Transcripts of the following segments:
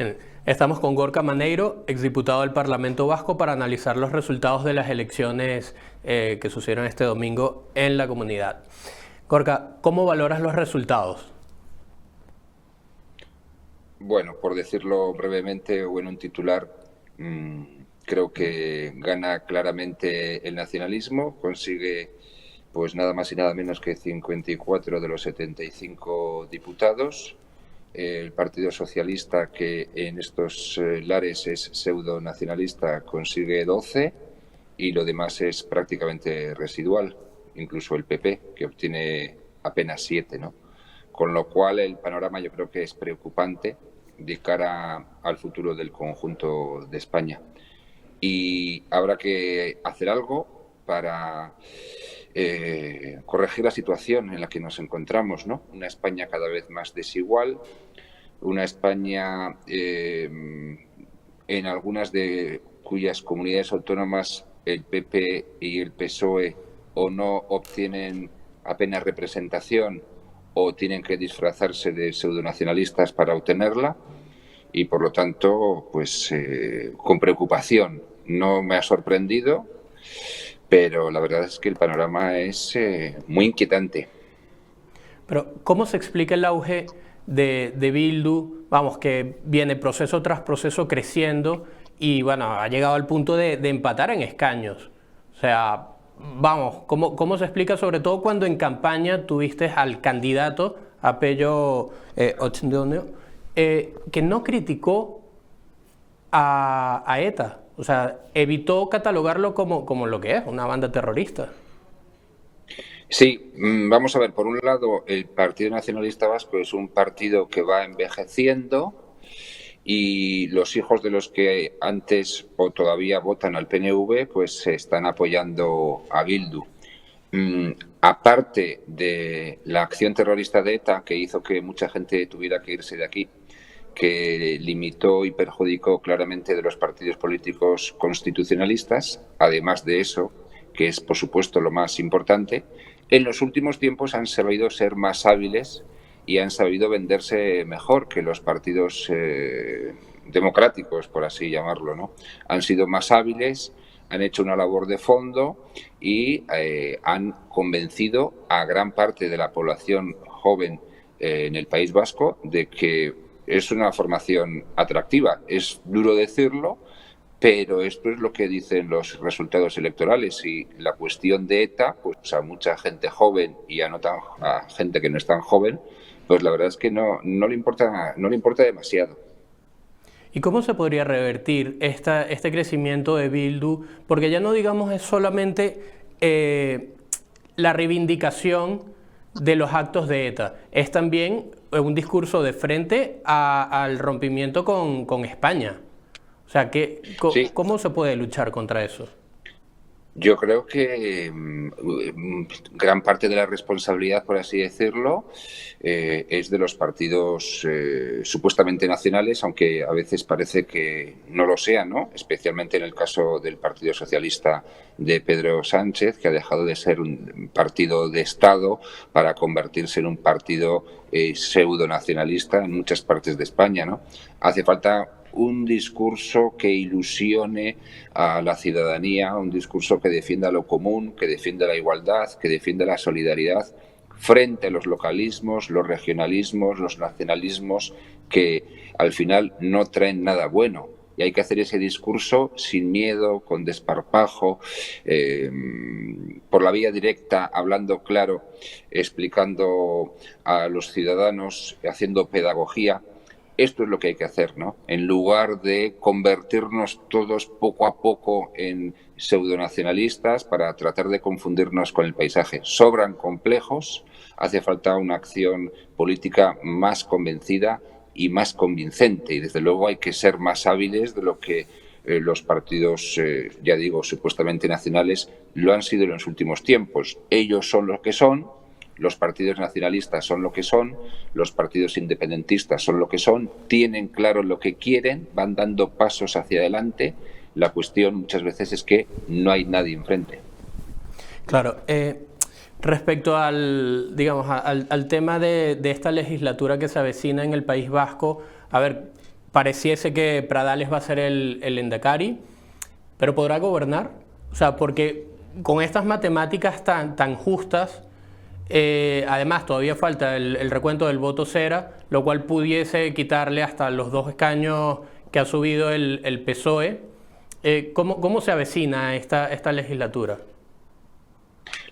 Bien, estamos con Gorka Maneiro, exdiputado del Parlamento Vasco, para analizar los resultados de las elecciones que sucedieron este domingo en la comunidad. Gorka, ¿cómo valoras los resultados? Bueno, por decirlo brevemente o en un titular, creo que gana claramente el nacionalismo, consigue pues nada más y nada menos que 54 de los 75 diputados. El Partido Socialista, que en estos lares es pseudo-nacionalista, consigue 12 y lo demás es prácticamente residual, incluso el PP, que obtiene apenas 7, ¿no? Con lo cual el panorama yo creo que es preocupante de cara al futuro del conjunto de España. Y habrá que hacer algo para corregir la situación en la que nos encontramos, ¿no? Una España cada vez más desigual, una España en algunas de cuyas comunidades autónomas el PP y el PSOE o no obtienen apenas representación o tienen que disfrazarse de pseudonacionalistas para obtenerla, y por lo tanto, pues con preocupación. No me ha sorprendido, pero la verdad es que el panorama es muy inquietante. Pero, ¿cómo se explica el auge de Bildu? Vamos, que viene proceso tras proceso creciendo y, bueno, ha llegado al punto de empatar en escaños. O sea, vamos, ¿cómo se explica, sobre todo cuando en campaña tuviste al candidato, a Pello Otxandio, que no criticó a ETA? O sea, evitó catalogarlo como lo que es, una banda terrorista. Sí, vamos a ver, por un lado, el Partido Nacionalista Vasco es un partido que va envejeciendo y los hijos de los que antes o todavía votan al PNV, pues se están apoyando a Bildu. Aparte de la acción terrorista de ETA, que hizo que mucha gente tuviera que irse de aquí, que limitó y perjudicó claramente de los partidos políticos constitucionalistas, además de eso, que es por supuesto lo más importante, en los últimos tiempos han sabido ser más hábiles y han sabido venderse mejor que los partidos democráticos, por así llamarlo, ¿no? Han sido más hábiles, han hecho una labor de fondo y han convencido a gran parte de la población joven en el País Vasco de que es una formación atractiva. Es duro decirlo, pero esto es lo que dicen los resultados electorales, y la cuestión de ETA, pues a mucha gente joven y a gente que no es tan joven, pues la verdad es que no le importa demasiado. ¿Y cómo se podría revertir este crecimiento de Bildu? Porque ya no, digamos, es solamente la reivindicación de los actos de ETA, es también un discurso de frente al rompimiento con España. O sea, Sí, ¿cómo se puede luchar contra eso? yo creo que gran parte de la responsabilidad, por así decirlo, es de los partidos supuestamente nacionales, aunque a veces parece que no lo sean, ¿no? Especialmente en el caso del Partido Socialista de Pedro Sánchez, que ha dejado de ser un partido de Estado para convertirse en un partido pseudo-nacionalista en muchas partes de España, ¿no? Hace falta un discurso que ilusione a la ciudadanía, un discurso que defienda lo común, que defienda la igualdad, que defienda la solidaridad frente a los localismos, los regionalismos, los nacionalismos, que al final no traen nada bueno. Y hay que hacer ese discurso sin miedo, con desparpajo, por la vía directa, hablando claro, explicando a los ciudadanos, haciendo pedagogía. Esto es lo que hay que hacer, ¿no? En lugar de convertirnos todos poco a poco en pseudonacionalistas para tratar de confundirnos con el paisaje. Sobran complejos, hace falta una acción política más convencida y más convincente, y desde luego hay que ser más hábiles de lo que los partidos, ya digo, supuestamente nacionales lo han sido en los últimos tiempos. Ellos son los que son. Los partidos nacionalistas son lo que son, los partidos independentistas son lo que son, tienen claro lo que quieren, van dando pasos hacia adelante. La cuestión muchas veces es que no hay nadie enfrente. Claro, respecto digamos, al tema de esta legislatura que se avecina en el País Vasco, a ver, pareciese que Pradales va a ser el Lehendakari, pero ¿podrá gobernar? O sea, porque con estas matemáticas tan justas, además todavía falta el recuento del voto cera, lo cual pudiese quitarle hasta los 2 escaños que ha subido el PSOE. ¿Cómo se avecina esta legislatura?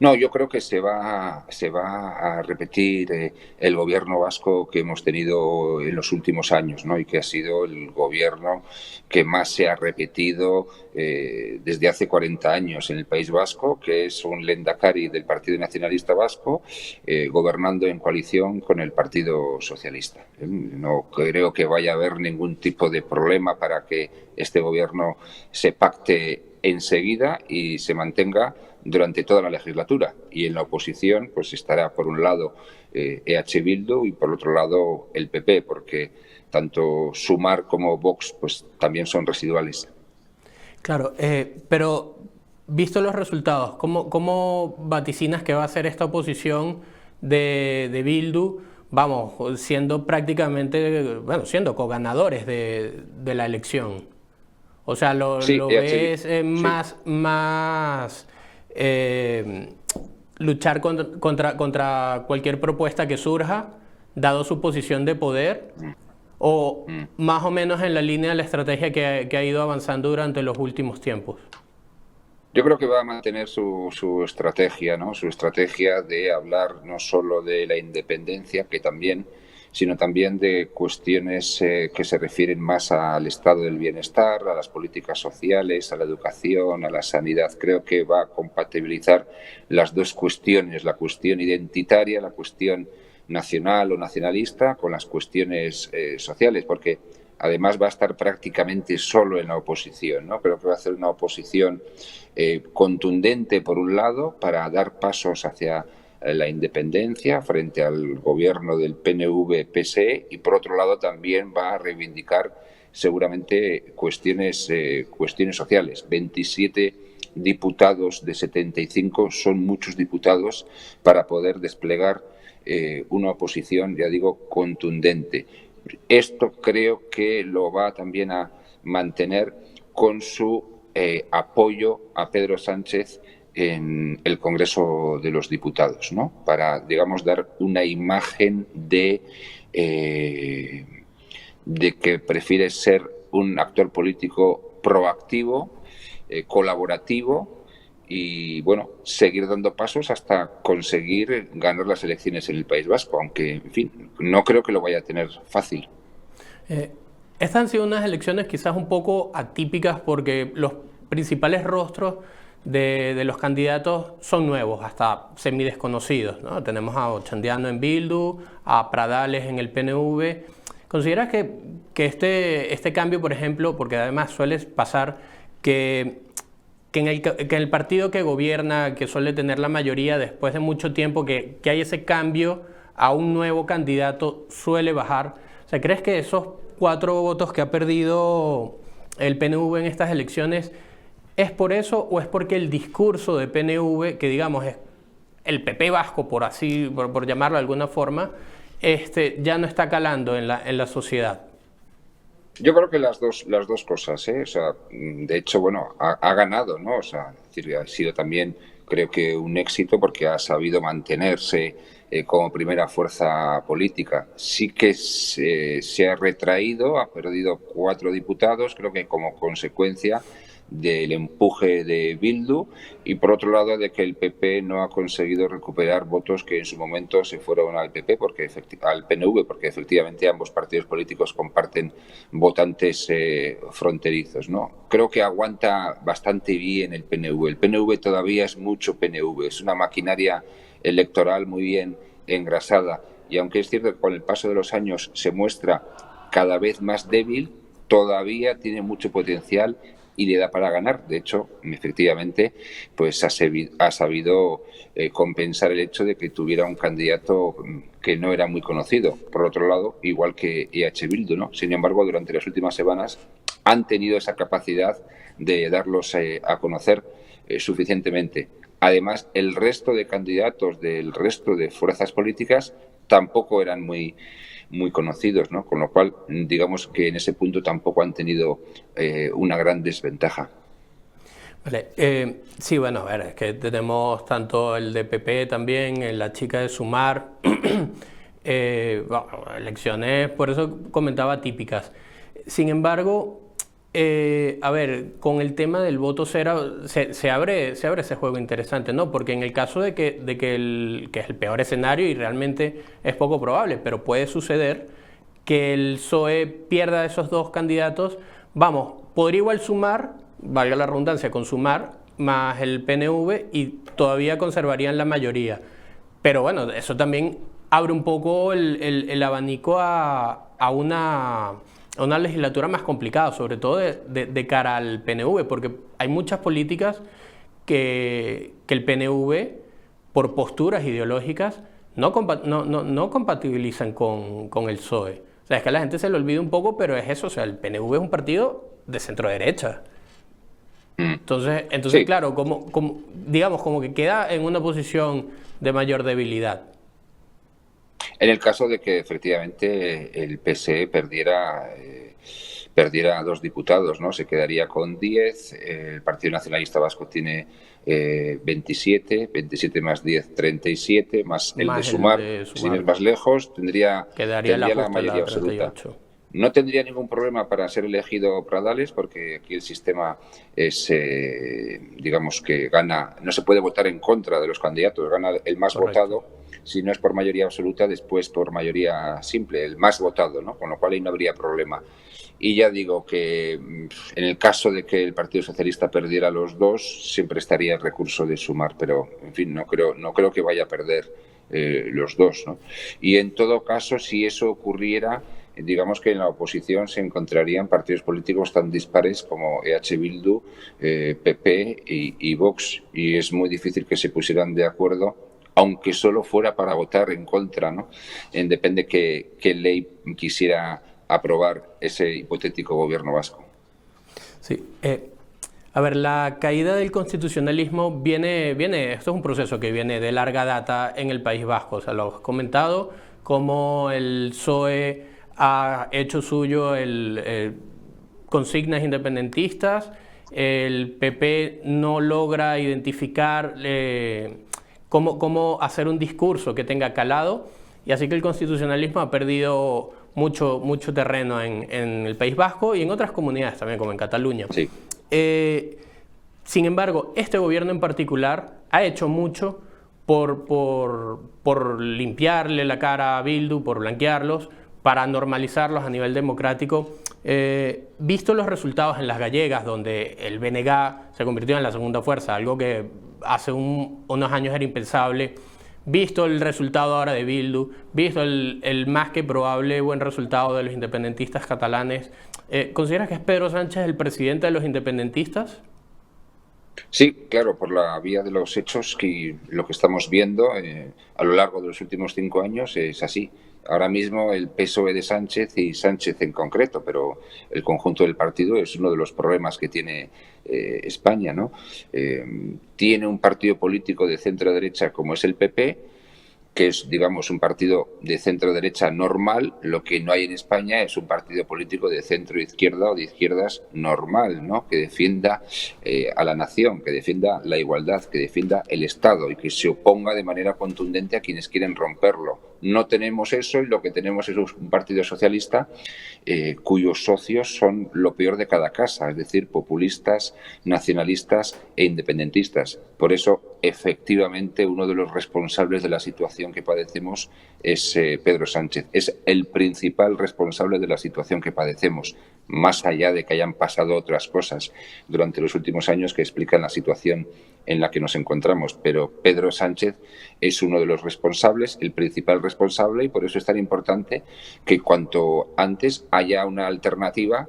No, yo creo que se va a repetir el gobierno vasco que hemos tenido en los últimos años, ¿no? Y que ha sido el gobierno que más se ha repetido desde hace 40 años en el País Vasco, que es un Lehendakari del Partido Nacionalista Vasco gobernando en coalición con el Partido Socialista. No creo que vaya a haber ningún tipo de problema para que este gobierno se pacte enseguida y se mantenga durante toda la legislatura. Y en la oposición pues estará por un lado EH Bildu y por otro lado el PP, porque tanto Sumar como Vox pues también son residuales. Claro, pero visto los resultados, ¿cómo vaticinas que va a ser esta oposición de Bildu? Vamos, siendo prácticamente, bueno, siendo coganadores de la elección. O sea, Sí, lo ves más luchar contra cualquier propuesta que surja, dado su posición de poder, o más o menos en la línea de la estrategia que ha ido avanzando durante los últimos tiempos. Yo creo que va a mantener su estrategia, ¿no? Su estrategia de hablar no solo de la independencia, que también, sino también de cuestiones que se refieren más al estado del bienestar, a las políticas sociales, a la educación, a la sanidad. Creo que va a compatibilizar las dos cuestiones, la cuestión identitaria, la cuestión nacional o nacionalista, con las cuestiones sociales, porque además va a estar prácticamente solo en la oposición, ¿no? Creo que va a hacer una oposición contundente, por un lado, para dar pasos hacia la independencia frente al gobierno del PNV-PSE, y por otro lado también va a reivindicar seguramente cuestiones sociales. 27 diputados de 75 son muchos diputados para poder desplegar una oposición, ya digo, contundente. Esto creo que lo va también a mantener con su apoyo a Pedro Sánchez en el Congreso de los Diputados, ¿no? Para, digamos, dar una imagen de que prefiere ser un actor político proactivo, colaborativo y, bueno, seguir dando pasos hasta conseguir ganar las elecciones en el País Vasco, aunque, en fin, no creo que lo vaya a tener fácil. Estas han sido unas elecciones quizás un poco atípicas porque los principales rostros de los candidatos son nuevos, hasta semidesconocidos, ¿no? Tenemos a Ochandiano en Bildu, a Pradales en el PNV. ¿Consideras que este cambio, por ejemplo, porque además suele pasar que en el partido que gobierna, que suele tener la mayoría, después de mucho tiempo que hay ese cambio a un nuevo candidato, suele bajar? O sea, ¿crees que esos 4 votos que ha perdido el PNV en estas elecciones es por eso o es porque el discurso de PNV, que digamos es el PP vasco, por llamarlo de alguna forma, ya no está calando en la sociedad? Yo creo que las dos cosas, ¿eh? O sea, de hecho, bueno, ha ganado, ¿no? O sea, es decir, ha sido también, creo que un éxito porque ha sabido mantenerse como primera fuerza política. Sí que se ha retraído, ha perdido 4 diputados, creo que como consecuencia del empuje de Bildu, y por otro lado de que el PP no ha conseguido recuperar votos que en su momento se fueron al PP, al PNV, porque efectivamente ambos partidos políticos comparten votantes fronterizos, ¿no? Creo que aguanta bastante bien el PNV. El PNV todavía es mucho PNV, es una maquinaria electoral muy bien engrasada, y aunque es cierto que con el paso de los años se muestra cada vez más débil, todavía tiene mucho potencial y le da para ganar. De hecho, efectivamente, pues ha sabido compensar el hecho de que tuviera un candidato que no era muy conocido. Por otro lado, igual que EH Bildu, ¿no? Sin embargo, durante las últimas semanas han tenido esa capacidad de darlos a conocer suficientemente. Además, el resto de candidatos del resto de fuerzas políticas tampoco eran muy muy conocidos, ¿no? Con lo cual, digamos que en ese punto tampoco han tenido una gran desventaja. Vale, sí, bueno, a ver, es que tenemos tanto el de PP también, la chica de Sumar, bueno, elecciones, por eso comentaba típicas. Sin embargo, a ver, con el tema del voto cero se abre ese juego interesante, ¿no? Porque en el caso que es el peor escenario y realmente es poco probable, pero puede suceder que el PSOE pierda esos dos candidatos, vamos, podría igual sumar, valga la redundancia, con Sumar más el PNV y todavía conservarían la mayoría. Pero bueno, eso también abre un poco el abanico a una legislatura más complicada, sobre todo de cara al PNV, porque hay muchas políticas que el PNV, por posturas ideológicas, no compatibilizan con el PSOE. O sea, es que a la gente se le olvida un poco, pero es eso, o sea, el PNV es un partido de centro-derecha. Entonces Sí. claro, digamos, como que queda en una posición de mayor debilidad. En el caso de que efectivamente el PSE perdiera 2 diputados, ¿no? Se quedaría con 10. El Partido Nacionalista Vasco tiene 27 más 10, 37, más el de Más el Sumar, de sin ir Sumar. más lejos, Quedaría la la justa, mayoría la absoluta. 38. No tendría ningún problema para ser elegido Pradales, porque aquí el sistema es, digamos que gana, no se puede votar en contra de los candidatos, gana el más Correcto. votado, si no es por mayoría absoluta, después por mayoría simple, el más votado, ¿no? Con lo cual ahí no habría problema. Y ya digo que en el caso de que el Partido Socialista perdiera los dos, siempre estaría el recurso de Sumar, pero en fin, no creo que vaya a perder los dos, ¿no? Y en todo caso, si eso ocurriera, digamos que en la oposición se encontrarían partidos políticos tan dispares como EH Bildu, PP y Vox, y es muy difícil que se pusieran de acuerdo, aunque solo fuera para votar en contra, ¿no? Depende qué ley quisiera aprobar ese hipotético gobierno vasco. Sí. A ver, la caída del constitucionalismo esto es un proceso que viene de larga data en el País Vasco. O sea, lo has comentado, como el PSOE ha hecho suyo consignas independentistas, el PP no logra identificar cómo hacer un discurso que tenga calado, y así que el constitucionalismo ha perdido mucho terreno en el País Vasco y en otras comunidades también, como en Cataluña. Sí. Sin embargo, este gobierno en particular ha hecho mucho por limpiarle la cara a Bildu, por blanquearlos, para normalizarlos a nivel democrático. Visto los resultados en las gallegas, donde el BNG se convirtió en la segunda fuerza, algo que hace unos años era impensable, visto el resultado ahora de Bildu, visto el más que probable buen resultado de los independentistas catalanes, ¿consideras que es Pedro Sánchez el presidente de los independentistas? Sí, claro, por la vía de los hechos, que lo que estamos viendo a lo largo de los últimos 5 años es así. Ahora mismo el PSOE de Sánchez y Sánchez en concreto, pero el conjunto del partido es uno de los problemas que tiene España, ¿no? Tiene un partido político de centro-derecha como es el PP, que es, digamos, un partido de centro-derecha normal. Lo que no hay en España es un partido político de centro-izquierda o de izquierdas normal, ¿no? Que defienda a la nación, que defienda la igualdad, que defienda el Estado y que se oponga de manera contundente a quienes quieren romperlo. No tenemos eso, y lo que tenemos es un partido socialista cuyos socios son lo peor de cada casa, es decir, populistas, nacionalistas e independentistas. Por eso, efectivamente, uno de los responsables de la situación que padecemos es Pedro Sánchez. Es el principal responsable de la situación que padecemos, más allá de que hayan pasado otras cosas durante los últimos años que explican la situación en la que nos encontramos. Pero Pedro Sánchez es uno de los responsables, el principal responsable, y por eso es tan importante que cuanto antes haya una alternativa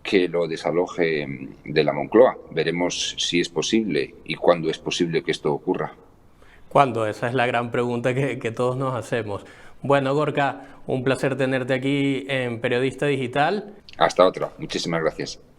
que lo desaloje de la Moncloa. Veremos si es posible y cuándo es posible que esto ocurra. ¿Cuándo? Esa es la gran pregunta que todos nos hacemos. Bueno, Gorka, un placer tenerte aquí en Periodista Digital. Hasta otra. Muchísimas gracias.